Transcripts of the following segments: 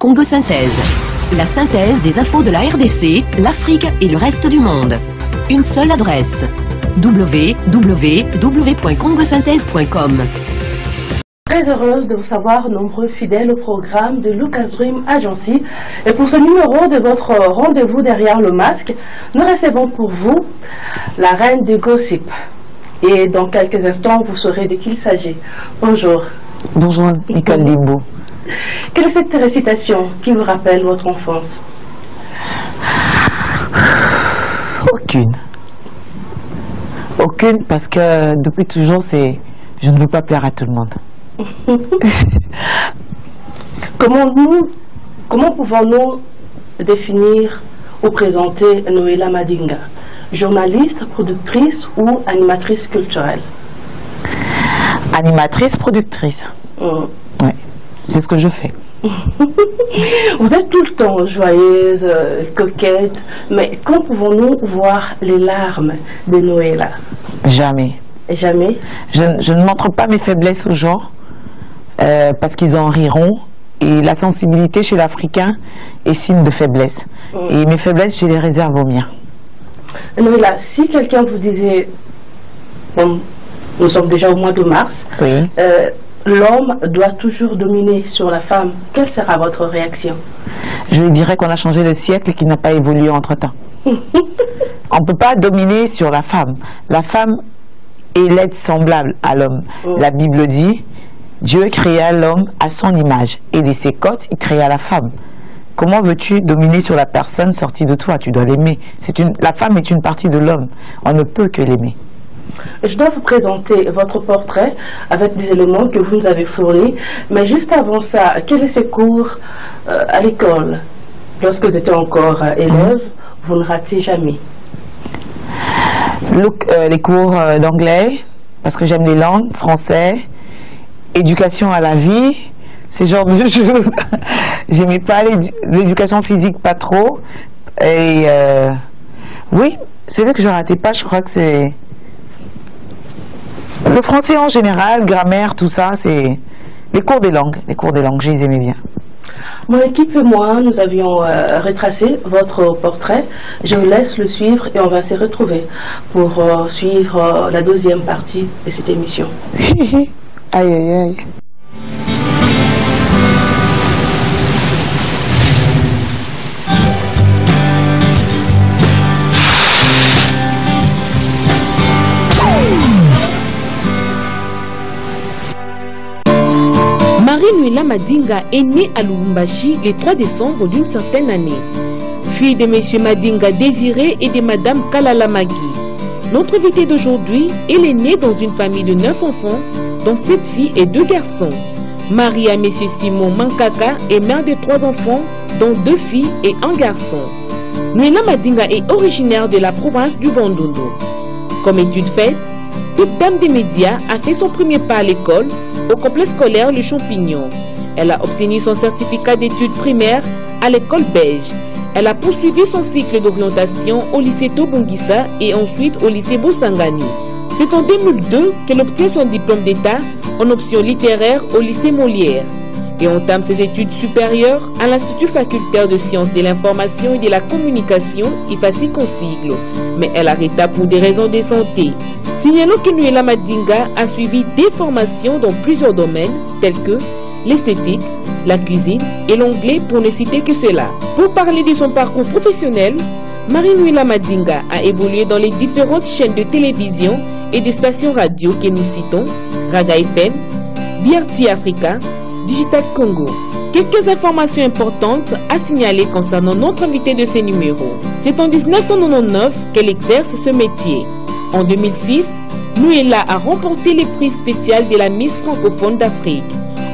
Congo Synthèse. La synthèse des infos de la RDC, l'Afrique et le reste du monde. Une seule adresse. www.congosynthèse.com. Très heureuse de vous savoir nombreux fidèles au programme de Lucas Dream Agency. Et pour ce numéro de votre rendez-vous derrière le masque, nous recevons pour vous la reine du gossip. Et dans quelques instants, vous saurez de qui il s'agit. Bonjour. Bonjour, Nicole Limbo. Quelle est cette récitation qui vous rappelle votre enfance? Aucune. Aucune, parce que depuis toujours, c'est je ne veux pas plaire à tout le monde. Comment pouvons-nous définir ou présenter Noéla Madinga, journaliste, productrice ou animatrice culturelle? Animatrice, productrice. Ouais, c'est ce que je fais. Vous êtes tout le temps joyeuse, coquette, mais quand pouvons-nous voir les larmes de Noéla? Jamais. Jamais? Je ne montre pas mes faiblesses aux gens, parce qu'ils en riront. Et la sensibilité chez l'Africain est signe de faiblesse. Et mes faiblesses, je les réserve aux miens. Noéla, si quelqu'un vous disait, bon, nous sommes déjà au mois de mars, oui. L'homme doit toujours dominer sur la femme, quelle sera votre réaction? Je lui dirais qu'on a changé de siècle et qu'il n'a pas évolué entre-temps. On ne peut pas dominer sur la femme. La femme est l'être semblable à l'homme. La Bible dit, Dieu créa l'homme à son image et de ses côtes, il créa la femme. Comment veux-tu dominer sur la personne sortie de toi? Tu dois l'aimer. La femme est une partie de l'homme. On ne peut que l'aimer. Je dois vous présenter votre portrait avec des éléments que vous nous avez fournis. Mais juste avant ça, quels sont ces cours à l'école? Lorsque vous étiez encore élève, vous ne ratez jamais? Les cours d'anglais, parce que j'aime les langues, français, éducation à la vie, ces genres de choses. J'aimais pas l'éducation physique, pas trop. Et oui, celui que je ratais pas, je crois que c'est le français en général, grammaire, tout ça, c'est les cours des langues. Les cours des langues, je les aimais bien. Mon équipe et moi, nous avions retracé votre portrait. Je vous laisse le suivre et on va se retrouver pour suivre la deuxième partie de cette émission. Aïe, aïe, aïe. Marie-Noéla Madinga est née à Lubumbashi le 3 décembre d'une certaine année. Fille de M. Madinga Désiré et de Mme Kalala Magui. Notre invitée d'aujourd'hui, elle est née dans une famille de 9 enfants, dont 7 filles et 2 garçons. Mariée à M. Simon Mankaka est mère de 3 enfants, dont 2 filles et 1 garçon. Noéla Madinga est originaire de la province du Bandundu. Comme étude faite, cette dame des médias a fait son premier pas à l'école, au complexe scolaire Le Champignon. Elle a obtenu son certificat d'études primaires à l'école belge. Elle a poursuivi son cycle d'orientation au lycée Tobongisa et ensuite au lycée Bosangani. C'est en 2002 qu'elle obtient son diplôme d'État en option littéraire au lycée Molière et entame ses études supérieures à l'Institut facultaire de sciences de l'information et de la communication, IFASI Consigle, mais elle arrêta pour des raisons de santé. Signalons que Noéla Madinga a suivi des formations dans plusieurs domaines tels que l'esthétique, la cuisine et l'anglais pour ne citer que cela. Pour parler de son parcours professionnel, Marie-Noéla Madinga a évolué dans les différentes chaînes de télévision et des stations radio que nous citons, Raga FM, BRT Africa, Digital Congo. Quelques informations importantes à signaler concernant notre invité de ces numéros. C'est en 1999 qu'elle exerce ce métier. En 2006, Noéla a remporté le prix spécial de la Miss francophone d'Afrique.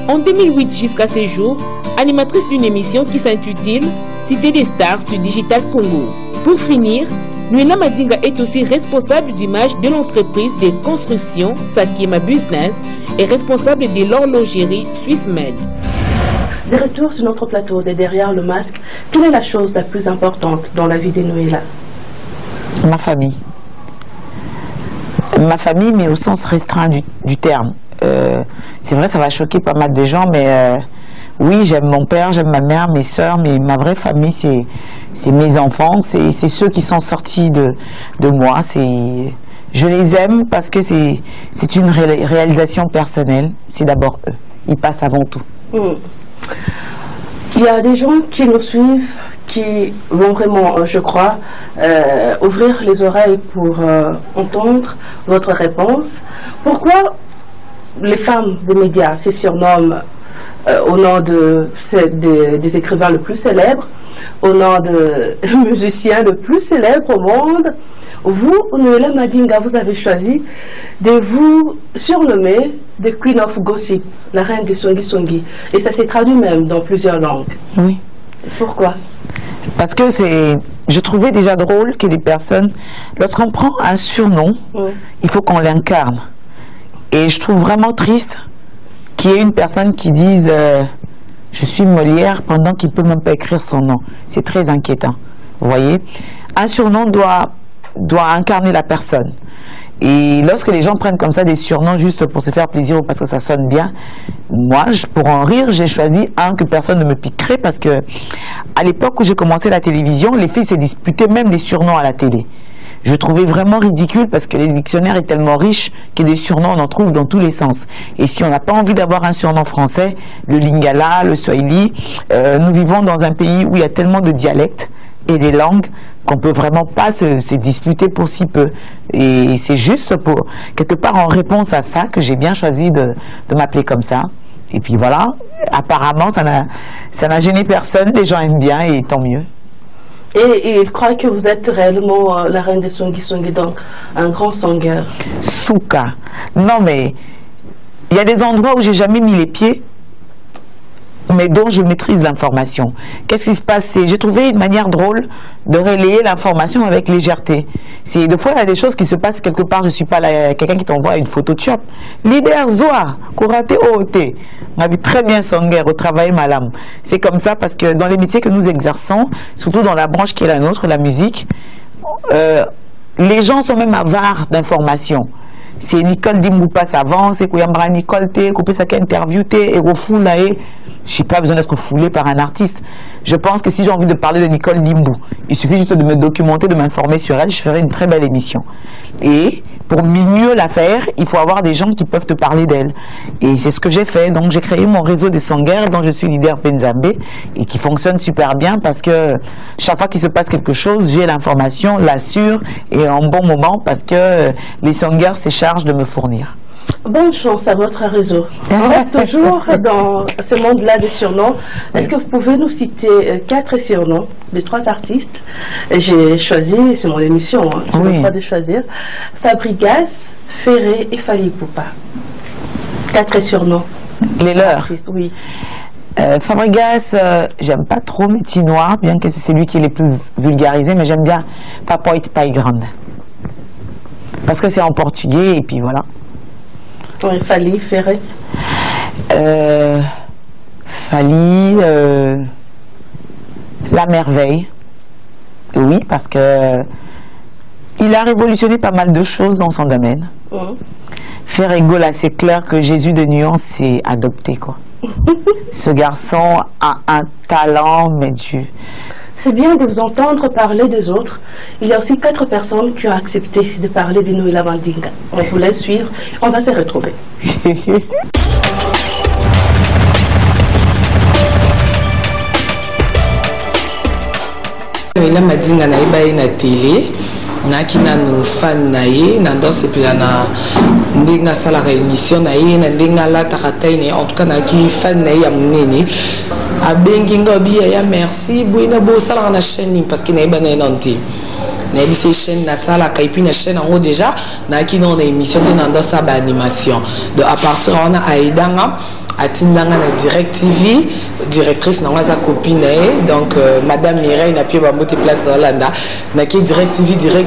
En 2008 jusqu'à ce jour, animatrice d'une émission qui s'intitule Cité des stars sur Digital Congo. Pour finir, Noéla Madinga est aussi responsable d'image de l'entreprise de construction Sakima Business et responsable de l'horlogerie Swissmed. De retour sur notre plateau de Derrière le masque, quelle est la chose la plus importante dans la vie de Noéla? Ma famille. Ma famille, mais au sens restreint du terme. C'est vrai, ça va choquer pas mal de gens, mais Oui, j'aime mon père, j'aime ma mère, mes soeurs, mais ma vraie famille, c'est mes enfants, c'est ceux qui sont sortis de moi. Je les aime parce que c'est une réalisation personnelle. C'est d'abord eux. Ils passent avant tout. Il y a des gens qui nous suivent, qui vont vraiment, je crois, ouvrir les oreilles pour entendre votre réponse. Pourquoi les femmes des médias se surnomment au nom des écrivains le plus célèbres, au nom de musiciens le plus célèbres au monde? Vous, Noéla Madinga, vous avez choisi de vous surnommer The Queen of Gossip, la reine des Songi Songi. Et ça s'est traduit même dans plusieurs langues. Oui. Pourquoi? Parce que je trouvais déjà drôle que des personnes, lorsqu'on prend un surnom, il faut qu'on l'incarne. Et je trouve vraiment triste qu'il y ait une personne qui dise je suis Molière pendant qu'il ne peut même pas écrire son nom. C'est très inquiétant. Vous voyez? Un surnom doit incarner la personne. Et lorsque les gens prennent comme ça des surnoms juste pour se faire plaisir ou parce que ça sonne bien, moi, pour en rire, j'ai choisi un que personne ne me piquerait parce que à l'époque où j'ai commencé la télévision, les filles se disputaient même les surnoms à la télé. Je trouvais vraiment ridicule parce que les dictionnaires est tellement riches que des surnoms, on en trouve dans tous les sens. Et si on n'a pas envie d'avoir un surnom français, le lingala, le swahili, nous vivons dans un pays où il y a tellement de dialectes et des langues qu'on peut vraiment pas se disputer pour si peu. Et c'est juste pour, quelque part en réponse à ça, que j'ai bien choisi de m'appeler comme ça. Et puis voilà, apparemment ça n'a gêné personne, les gens aiment bien et tant mieux. Et il croit que vous êtes réellement la reine des Songi Songi, donc un grand songueur. Souka. Non mais, il y a des endroits où j'ai jamais mis les pieds, mais dont je maîtrise l'information. Qu'est-ce qui se passe? J'ai trouvé une manière drôle de relayer l'information avec légèreté. Des fois, il y a des choses qui se passent quelque part. Je ne suis pas quelqu'un qui t'envoie une photo de shop. Leader Zoa, Kurate OOT. On a vu très bien son guerre au travail malam. C'est comme ça parce que dans les métiers que nous exerçons, surtout dans la branche qui est la nôtre, la musique, les gens sont même avares d'informations. C'est Nicole Dimboupa savant, c'est Kouyambra Nicole T, Koupé Saka interview T, et Rofoulae. Je n'ai pas besoin d'être foulé par un artiste. Je pense que si j'ai envie de parler de Nicole Dimbou, il suffit juste de me documenter, de m'informer sur elle, je ferai une très belle émission. Et pour mieux la faire, il faut avoir des gens qui peuvent te parler d'elle. Et c'est ce que j'ai fait. Donc j'ai créé mon réseau des sangueurs dont je suis leader Penzambe et qui fonctionne super bien parce que chaque fois qu'il se passe quelque chose, j'ai l'information, l'assure et en bon moment parce que les sangueurs se chargent de me fournir. Bonne chance à votre réseau. On reste toujours dans ce monde-là des surnoms. Est-ce que vous pouvez nous citer 4 surnoms de 3 artistes? J'ai choisi, c'est mon émission, hein, j'ai le droit de choisir. Fabregas, Ferré et Fally Ipupa. 4 surnoms. Les leurs? Artistes, oui. Fabregas, j'aime pas trop Métis Noir, bien que c'est celui qui est le plus vulgarisé, mais j'aime bien Papoit Pai Grande. Parce que c'est en portugais et puis voilà. Oui, Fally, Ferré. Fally, La Merveille. Oui, parce que il a révolutionné pas mal de choses dans son domaine. Ferré Gola, c'est clair que Jésus de Nuance s'est adopté, quoi. Ce garçon a un talent, mais Dieu. C'est bien de vous entendre parler des autres. Il y a aussi 4 personnes qui ont accepté de parler de Noéla Madinga. On vous laisse suivre. On va se retrouver. Noéla Madinga na eba na télé. Naki nanu fan na ye na ndosse pela na ndinga sala ka émission na ye na ndinga la takatai ne en tout cas naki fan na ya munene abengi ngobi ya merci buina bo sala na chaîne parce que na eba na nanti na ebisi chaîne na sala ka ipi na chaîne en haut déjà naki non na émission de na ndossa ba animation de à partir on a aidanga atindanga na Direct TV directrice na sa copine donc madame Mireille na pied ba moté place Hollanda na ki Direct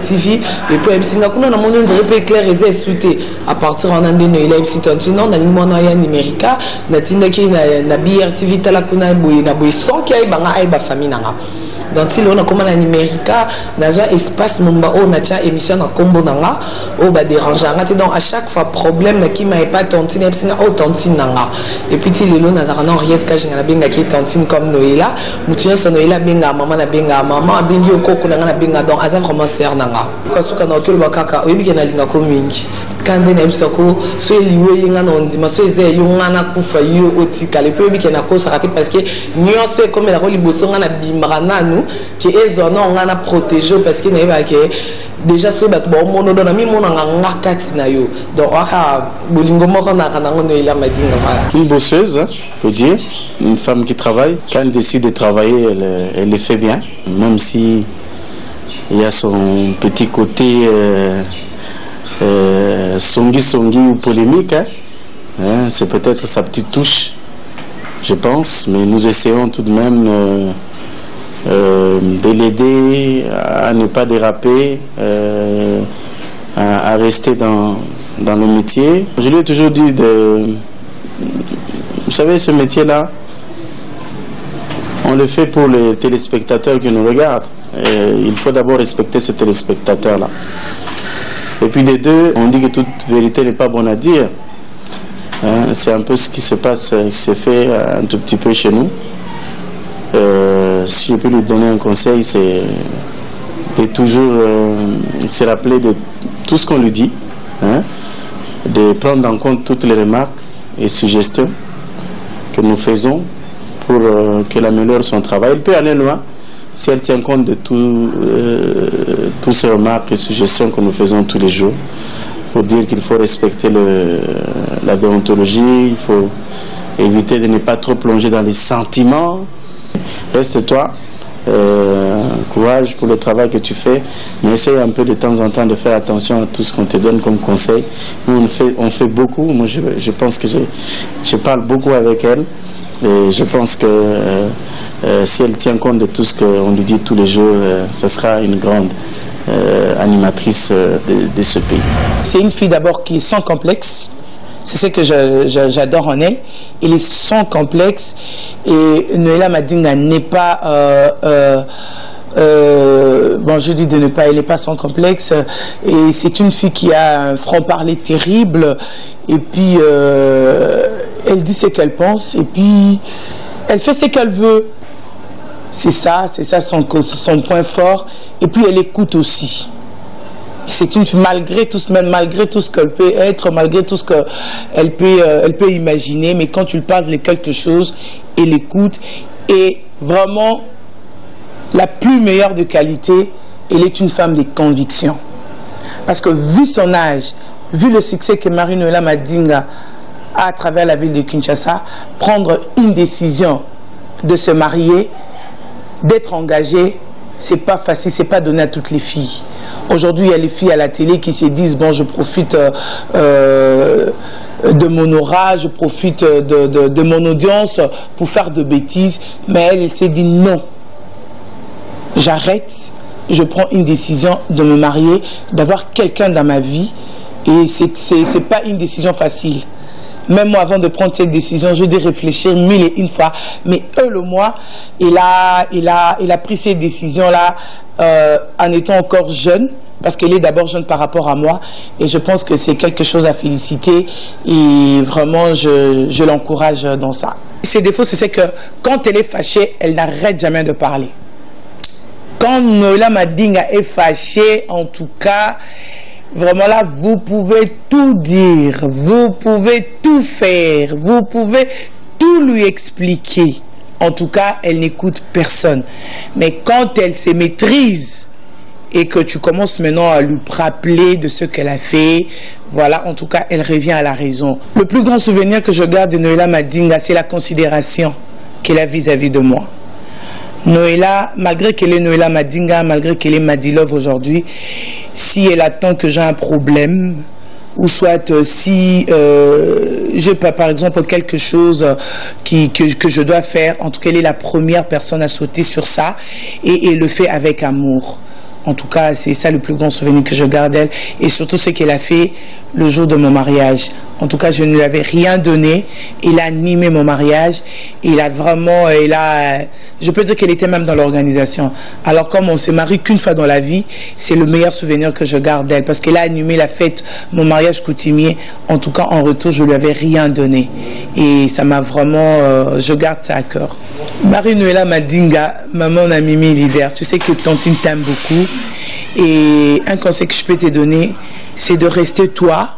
TV et puis ebisinga kuna na mono ndire pe clair et expliqué à partir en andé no il ebisi tontinon na limono ya numérica na tinda ki na BRTV tala kuna boy na boy son ki ay banga ay ba famille nanga donc si on a comme la numérica dans un espace numba on a déjà émission na combo nanga au ba déranger donc à chaque fois problème na qui m'a pas tontine et puis au tontine nanga et puis ti lelo na zara non rien de cache na benga qui tontine comme Noëlla mutuyo so Noëlla benga maman bengi okoko na benga donc azan vraiment ser nanga kasuka na okelo bakaka oyebi ke na linga ko mingi kande na bisoko so eliwe yinga na ndima so eze yonga na kufa yo otika le pe bi ke na ko sarate parce que nyonso comme la ko liboso nga na bimara nanu ke ezo na nga na protéger parce que na yeba ke déjà so bat bon mono na mi mono nga kati na yo donc aka bolingo moko na kana ngono ila madinga voilà une bosseuse hein, peut dire une femme qui travaille quand elle décide de travailler elle le fait bien même si il y a son petit côté songi ou polémique hein, c'est peut-être sa petite touche je pense mais nous essayons tout de même de l'aider à ne pas déraper à rester dans le métier. Je lui ai toujours dit vous savez ce métier là on le fait pour les téléspectateurs qui nous regardent il faut d'abord respecter ces téléspectateurs là et puis des deux on dit que toute vérité n'est pas bonne à dire hein, c'est un peu ce qui se passe qui s'est fait un tout petit peu chez nous si je peux lui donner un conseil c'est de toujours se rappeler de tout ce qu'on lui dit hein, de prendre en compte toutes les remarques et suggestions que nous faisons pour qu'elle améliore son travail. Elle peut aller loin si elle tient compte de toutes ces remarques et suggestions que nous faisons tous les jours pour dire qu'il faut respecter la déontologie, il faut éviter de ne pas trop plonger dans les sentiments. Reste-toi, courage pour le travail que tu fais, mais essaye un peu de temps en temps de faire attention à tout ce qu'on te donne comme conseil. Nous, on fait beaucoup, moi je pense que je parle beaucoup avec elle, et je pense que si elle tient compte de tout ce qu'on lui dit tous les jours, ce sera une grande animatrice de ce pays. C'est une fille d'abord qui est sans complexe. C'est ce que j'adore en elle. Elle est sans complexe. Et Noëlla Madinga n'est pas... bon, je dis de ne pas... Elle n'est pas sans complexe. Et c'est une fille qui a un franc-parler terrible. Et puis, elle dit ce qu'elle pense. Et puis, elle fait ce qu'elle veut. C'est ça son point fort. Et puis, elle écoute aussi. C'est une fille, malgré tout ce qu'elle peut être, malgré tout ce qu'elle peut imaginer, mais quand tu lui parles de quelque chose, elle écoute. Et vraiment, la plus meilleure de qualité, elle est une femme de conviction. Parce que vu son âge, vu le succès que Marie-Noëlla Madinga a à travers la ville de Kinshasa, prendre une décision de se marier, d'être engagée, c'est pas facile, c'est pas donné à toutes les filles. Aujourd'hui, il y a les filles à la télé qui se disent bon, je profite de mon aura, je profite de mon audience pour faire de bêtises. Mais elle s'est dit non. J'arrête, je prends une décision de me marier, d'avoir quelqu'un dans ma vie. Et c'est pas une décision facile. Même moi, avant de prendre cette décision, je dû réfléchir 1001 fois. Mais le mois, il a pris cette décision-là en étant encore jeune, parce qu'elle est d'abord jeune par rapport à moi. Et je pense que c'est quelque chose à féliciter. Et vraiment, je l'encourage dans ça. Ses défauts, c'est que quand elle est fâchée, elle n'arrête jamais de parler. Quand Noëlla Madinga est fâchée, en tout cas... Vraiment là, vous pouvez tout dire, vous pouvez tout faire, vous pouvez tout lui expliquer. En tout cas, elle n'écoute personne. Mais quand elle se maîtrise et que tu commences maintenant à lui rappeler de ce qu'elle a fait, voilà, en tout cas, elle revient à la raison. Le plus grand souvenir que je garde de Noëlla Madinga, c'est la considération qu'elle a vis-à-vis de moi. Noëlla, malgré qu'elle est Noëlla Madinga, malgré qu'elle est Madilove aujourd'hui, si elle attend que j'ai un problème, ou soit si j'ai pas par exemple quelque chose que je dois faire, en tout cas elle est la première personne à sauter sur ça et le fait avec amour. En tout cas, c'est ça le plus grand souvenir que je garde d'elle, et surtout ce qu'elle a fait le jour de mon mariage. En tout cas, je ne lui avais rien donné. Il a animé mon mariage. Il a vraiment, je peux dire qu'elle était même dans l'organisation. Alors, comme on s'est marié qu'une fois dans la vie, c'est le meilleur souvenir que je garde d'elle. Parce qu'elle a animé la fête, mon mariage coutumier. En tout cas, en retour, je lui avais rien donné. Et ça m'a vraiment, je garde ça à cœur. Marie-Noëlla Madinga, maman a Mimi leader. Tu sais que Tantine t'aime beaucoup. Et un conseil que je peux te donner, c'est de rester toi.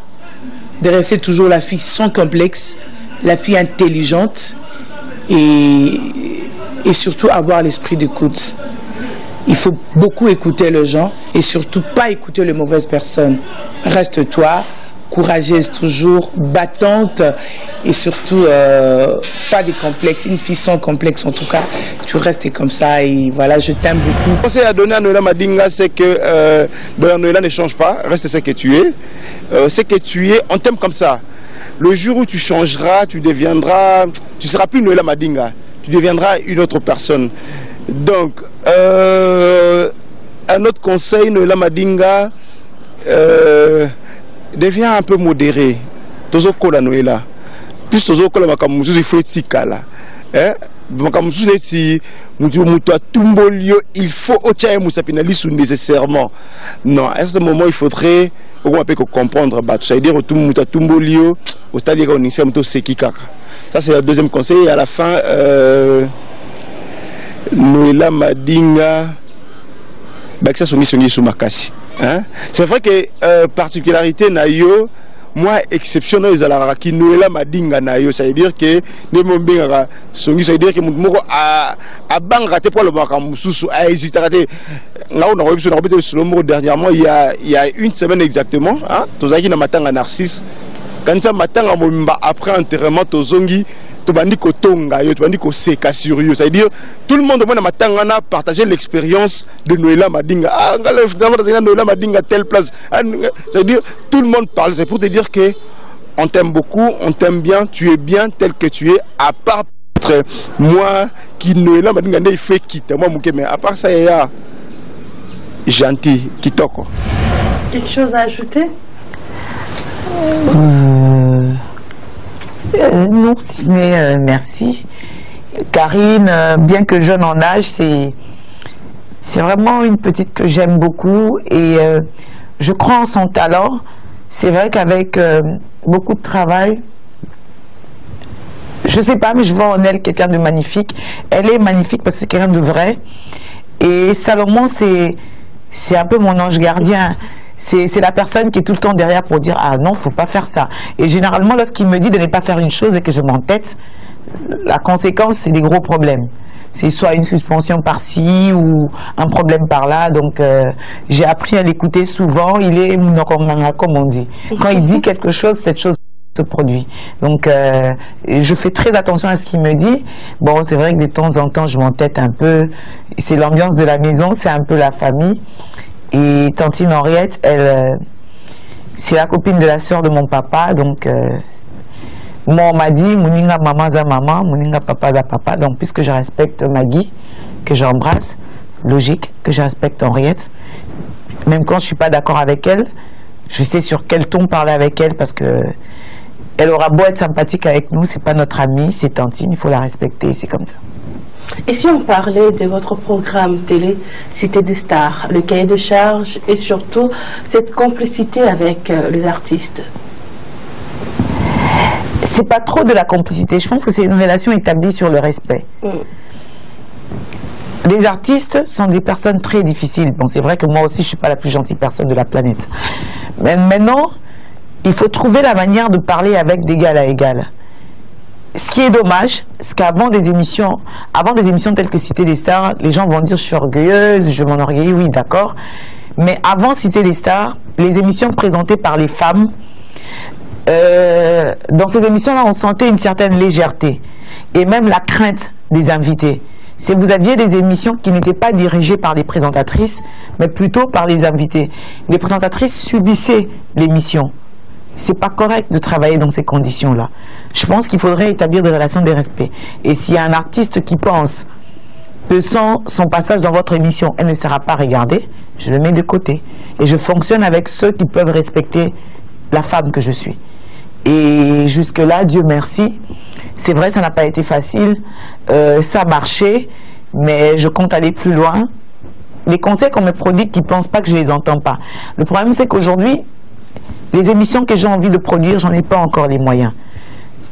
De rester toujours la fille sans complexe, la fille intelligente et surtout avoir l'esprit d'écoute. Il faut beaucoup écouter les gens et surtout pas écouter les mauvaises personnes. Reste toi, courageuse toujours, battante et surtout pas de complexe. Une fille sans complexe en tout cas, tu restes comme ça et voilà, je t'aime beaucoup. Le conseil à donner à Noëlla Madinga, c'est que Noëlla ne change pas, reste ce que tu es. Ce que tu es, on t'aime comme ça. Le jour où tu changeras, tu deviendras, tu seras plus Noëlla Madinga, tu deviendras une autre personne. Donc, un autre conseil, Noëlla Madinga, deviens un peu modéré. Tozo kola Noëlla. Plus tozo kola makamusu il faut etikala. Makamusu neti mutu atumbolio, il faut otia musapinali sous nécessairement. Non, à ce moment il faudrait comprendre bah ça veut dire tout mutu atumbolio, ostali ka onisa mutu sekikaka. Ça c'est le deuxième conseil. Et à la fin Noëlla Madinga c'est vrai que particularité nayo moi exceptionnel ils la qui Noëlla Madinga nayo ça veut dire que ne mombinga songi ça veut dire que moko a banga te pour le bakamususu a hésité là on a revu sur le dernièrement il y a une semaine exactement hein tozaki na matanga Narcisse quand ça matanga momba après enterrement tozongi tobandi ko tonga yo tobandi ko seka sur yo ça veut dire tout le monde na matanga na partager l'expérience de Noëlla Madinga ah ngala finalement Noëlla Madinga telle place ça veut dire tout le monde parle c'est pour te dire que on t'aime beaucoup on t'aime bien tu es bien tel que tu es à part moi qui Noëlla Madinga ne fait quitter moi mais à part ça il y a gentil kitoko quelque chose à ajouter? Non, si ce n'est merci. Karine, bien que jeune en âge, c'est vraiment une petite que j'aime beaucoup et je crois en son talent. C'est vrai qu'avec beaucoup de travail, je sais pas, mais je vois en elle quelqu'un de magnifique. Elle est magnifique parce que c'est quelqu'un de vrai. Et Salomon, c'est un peu mon ange gardien. C'est la personne qui est tout le temps derrière pour dire ah non, faut pas faire ça. Et généralement, lorsqu'il me dit de ne pas faire une chose et que je m'entête, la conséquence, c'est des gros problèmes. C'est soit une suspension par-ci ou un problème par-là. Donc, j'ai appris à l'écouter souvent. Il est comme on dit. Quand il dit quelque chose, cette chose se produit. Donc, je fais très attention à ce qu'il me dit. Bon, c'est vrai que de temps en temps, je m'entête un peu. C'est l'ambiance de la maison, c'est un peu la famille. Et Tantine Henriette, elle, c'est la copine de la sœur de mon papa. Donc, moi, on m'a dit, Mouninga maman za maman, Mouninga papa za papa. Donc, puisque je respecte Maggie, que j'embrasse, logique, que je respecte Henriette. Même quand je suis pas d'accord avec elle, je sais sur quel ton parler avec elle parce que elle aura beau être sympathique avec nous, c'est pas notre amie, c'est Tantine, il faut la respecter, c'est comme ça. Et si on parlait de votre programme télé Cité des Stars, le cahier de charge et surtout cette complicité avec les artistes? C'est pas trop de la complicité, je pense que c'est une relation établie sur le respect. Les artistes sont des personnes très difficiles. Bon, c'est vrai que moi aussi je suis pas la plus gentille personne de la planète. Mais maintenant, il faut trouver la manière de parler avec d'égal à égal. Ce qui est dommage, c'est qu'avant des émissions telles que Cité des Stars, les gens vont dire je suis orgueilleuse, je m'enorgueillis, oui d'accord. Mais avant Cité des Stars, les émissions présentées par les femmes, dans ces émissions-là, on sentait une certaine légèreté et même la crainte des invités. Si vous aviez des émissions qui n'étaient pas dirigées par les présentatrices, mais plutôt par les invités. Les présentatrices subissaient l'émission. C'est pas correct de travailler dans ces conditions-là. Je pense qu'il faudrait établir des relations de respect. Et s'il y a un artiste qui pense que sans son passage dans votre émission, elle ne sera pas regardée, je le mets de côté. Et je fonctionne avec ceux qui peuvent respecter la femme que je suis. Et jusque-là, Dieu merci. C'est vrai, ça n'a pas été facile. Ça a marché, mais je compte aller plus loin. Les conseils qu'on me prodigue, qui ne pensent pas que je ne les entends pas. Le problème, c'est qu'aujourd'hui, les émissions que j'ai envie de produire, j'en ai pas encore les moyens.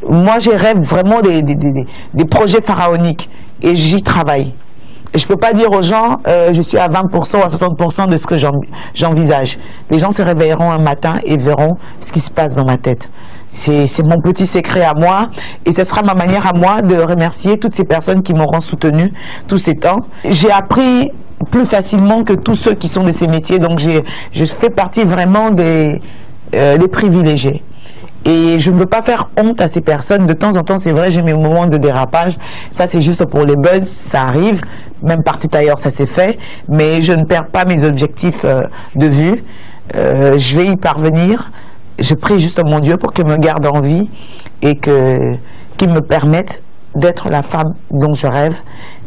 Moi, je rêve vraiment des projets pharaoniques et j'y travaille. Et je ne peux pas dire aux gens, je suis à 20% ou à 60% de ce que j'envisage. Les gens se réveilleront un matin et verront ce qui se passe dans ma tête. C'est mon petit secret à moi et ce sera ma manière à moi de remercier toutes ces personnes qui m'auront soutenu tous ces temps. J'ai appris plus facilement que tous ceux qui sont de ces métiers, donc je fais partie vraiment des privilégiés. Et je ne veux pas faire honte à ces personnes. De temps en temps, c'est vrai, j'ai mes moments de dérapage. Ça, c'est juste pour les buzz, ça arrive. Même partout ailleurs, ça s'est fait. Mais je ne perds pas mes objectifs de vue. Je vais y parvenir. Je prie juste mon Dieu pour qu'il me garde en vie et qu'il me permette d'être la femme dont je rêve.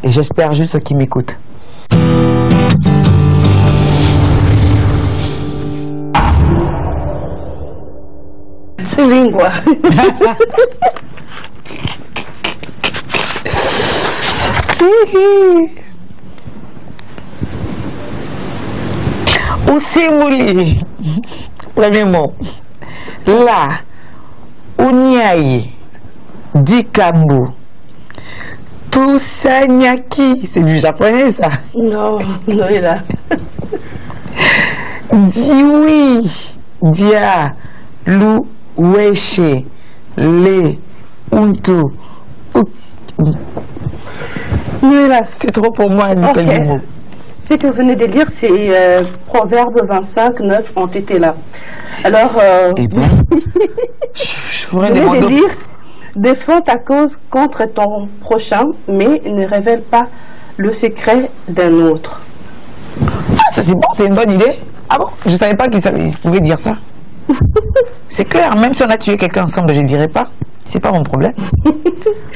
Et j'espère juste qu'il m'écoute. Língua. O simuli, premier mot. Là, Uniaï, Dikambu, Tusanyaki, c'est du japonais ça? Non, non, il est là. Diwi, Dia, Lou, Weche, Le, Untu. C'est trop pour moi, okay. Ce que vous venez de lire, c'est Proverbe 25, 9 ont été là. Alors, eh bien, vous venez de lire, défends ta cause contre ton prochain, mais ne révèle pas le secret d'un autre. Ah, ça c'est bon, c'est une bonne idée. Ah bon, je ne savais pas qu'il pouvait dire ça. C'est clair, même si on a tué quelqu'un ensemble, je ne dirais pas. C'est pas mon problème.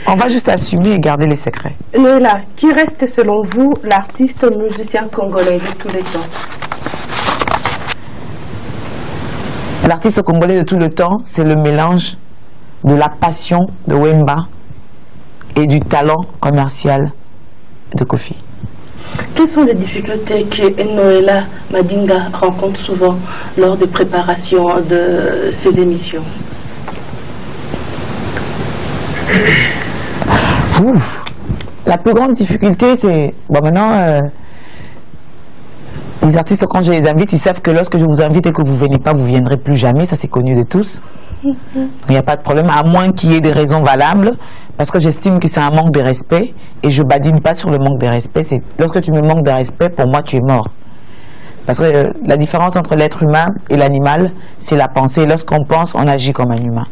On va juste assumer et garder les secrets. Noëlla, qui reste selon vous l'artiste musicien congolais de tous les temps? L'artiste congolais de tout le temps, c'est le mélange de la passion de Wemba et du talent commercial de Kofi. Quelles sont les difficultés que Noëlla Madinga rencontre souvent lors des préparations de ses émissions? Ouf. La plus grande difficulté, c'est... Bon, maintenant, les artistes, quand je les invite, ils savent que lorsque je vous invite et que vous ne venez pas, vous ne viendrez plus jamais. Ça, c'est connu de tous. Il n'y a pas de problème, à moins qu'il y ait des raisons valables, parce que j'estime que c'est un manque de respect, et je badine pas sur le manque de respect. C'est lorsque tu me manques de respect, pour moi, tu es mort. Parce que la différence entre l'être humain et l'animal, c'est la pensée. Lorsqu'on pense, on agit comme un humain.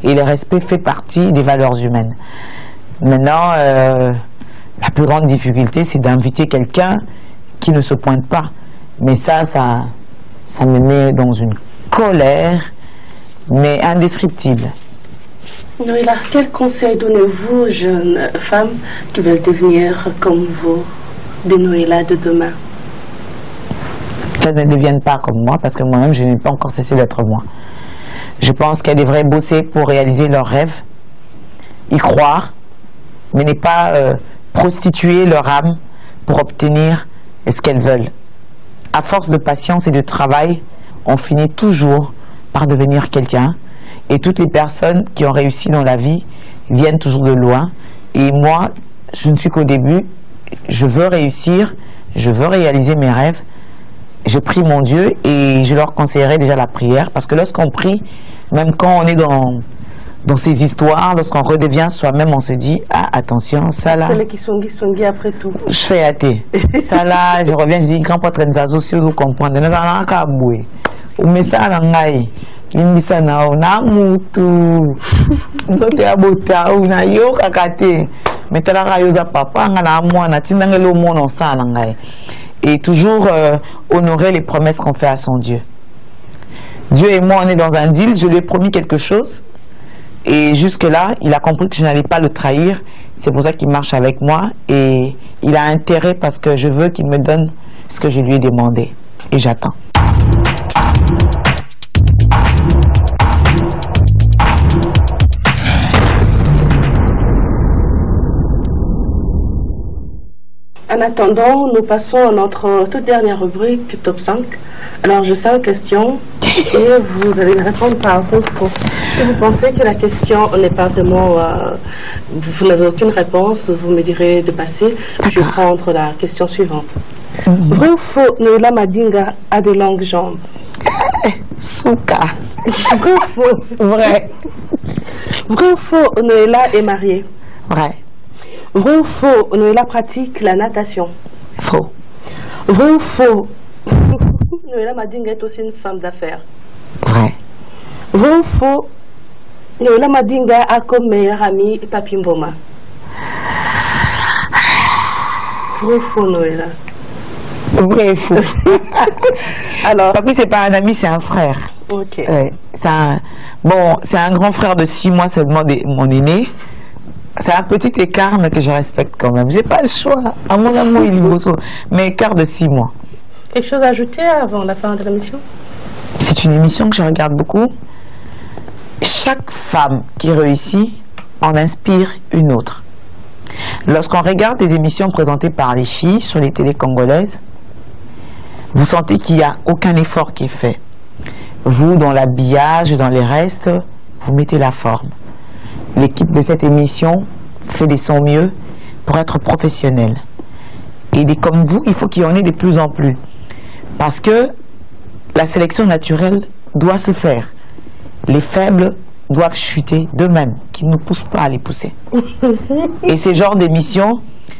Et le respect fait partie des valeurs humaines. Maintenant, la plus grande difficulté, c'est d'inviter quelqu'un qui ne se pointe pas. Mais ça me met dans une colère, mais indescriptible. Noëlla, quel conseil donnez-vous aux jeunes femmes qui veulent devenir comme vous, des Noëlla de demain? Qu'elles ne deviennent pas comme moi, parce que moi-même, je n'ai pas encore cessé d'être moi. Je pense qu'elles devraient bosser pour réaliser leurs rêves, y croire, mais ne pas prostituer leur âme pour obtenir ce qu'elles veulent. À force de patience et de travail, on finit toujours par devenir quelqu'un. Et toutes les personnes qui ont réussi dans la vie viennent toujours de loin. Et moi, je ne suis qu'au début. Je veux réussir, je veux réaliser mes rêves. Je prie mon Dieu et je leur conseillerais déjà la prière. Parce que lorsqu'on prie, même quand on est dans ces histoires, lorsqu'on redevient soi-même, on se dit, ah, attention, ça là... après tout. Je fais athée. Ça là, je reviens, je dis, quand pas traîner ça, si vous comprenez, nous allons à bouer. Mais ça, nangai, limbisa nao, na mutu, nzote abota, ou na yo kakate, mais t'as la yosa papa, na mwana, tinangelo mono sa nangai. Et toujours honorer les promesses qu'on fait à son Dieu. Dieu et moi, on est dans un deal, je lui ai promis quelque chose. Et jusque-là, il a compris que je n'allais pas le trahir. C'est pour ça qu'il marche avec moi. Et il a intérêt parce que je veux qu'il me donne ce que je lui ai demandé. Et j'attends. En attendant, nous passons à notre toute dernière rubrique, top 5. Alors, je 5 questions et vous allez répondre par vrai ou faux. Si vous pensez que la question n'est pas vraiment... vous n'avez aucune réponse, vous me direz de passer. Je vais prendre la question suivante. Vrai ou faux, Noéla Madinga a de longues jambes? Souka. Vrai ou faux? Vrai. Vrai ou faux, Noéla est mariée? Vrai. Vrai ou faux, Noéla pratique la natation? Faux. Vrai ou faux, Noéla Madinga est aussi une femme d'affaires? Vrai. Vrai ou faux, Noéla Madinga a comme meilleur ami Papi Mboma? Vrai ou faux, Noéla? Vrai et faux. Alors, Papi, c'est pas un ami, c'est un frère. ok. C'est un grand frère de 6 mois seulement, mon aîné. C'est un petit écart, mais que je respecte quand même. J'ai pas le choix. À mon amour, il est beau, mais écart de 6 mois. Quelque chose à ajouter avant la fin de l'émission? C'est une émission que je regarde beaucoup. Chaque femme qui réussit en inspire une autre. Lorsqu'on regarde des émissions présentées par les filles sur les télés congolaises, vous sentez qu'il n'y a aucun effort qui est fait. Vous, dans l'habillage, dans les restes, vous mettez la forme. L'équipe de cette émission fait de son mieux pour être professionnelle. Et des comme vous, il faut qu'il y en ait de plus en plus. Parce que la sélection naturelle doit se faire. Les faibles doivent chuter d'eux-mêmes, qui ne nous poussent pas à les pousser. Et ces genres d'émissions,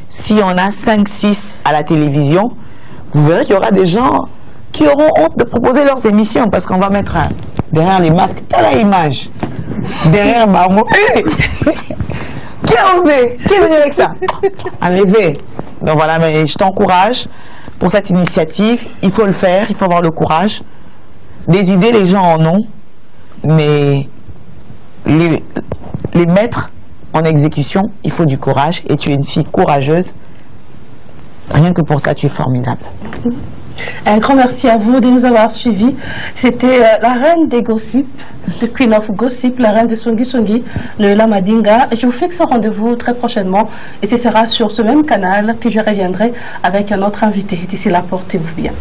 si on a 5-6 à la télévision, vous verrez qu'il y aura des gens qui auront honte de proposer leurs émissions parce qu'on va mettre derrière les masques, telle image, derrière Marmo. Hey qui a osé? Qui est venu avec ça? Enlevez. Donc voilà, mais je t'encourage pour cette initiative. Il faut le faire, il faut avoir le courage. Des idées, les gens en ont, mais les mettre en exécution, il faut du courage. Et tu es une fille courageuse. Rien que pour ça, tu es formidable. Un grand merci à vous de nous avoir suivis. C'était la reine des gossips, the Queen of Gossip, la reine de Songi Songi, Noéla Madinga. Je vous fixe un rendez-vous très prochainement et ce sera sur ce même canal que je reviendrai avec un autre invité. D'ici là, portez-vous bien.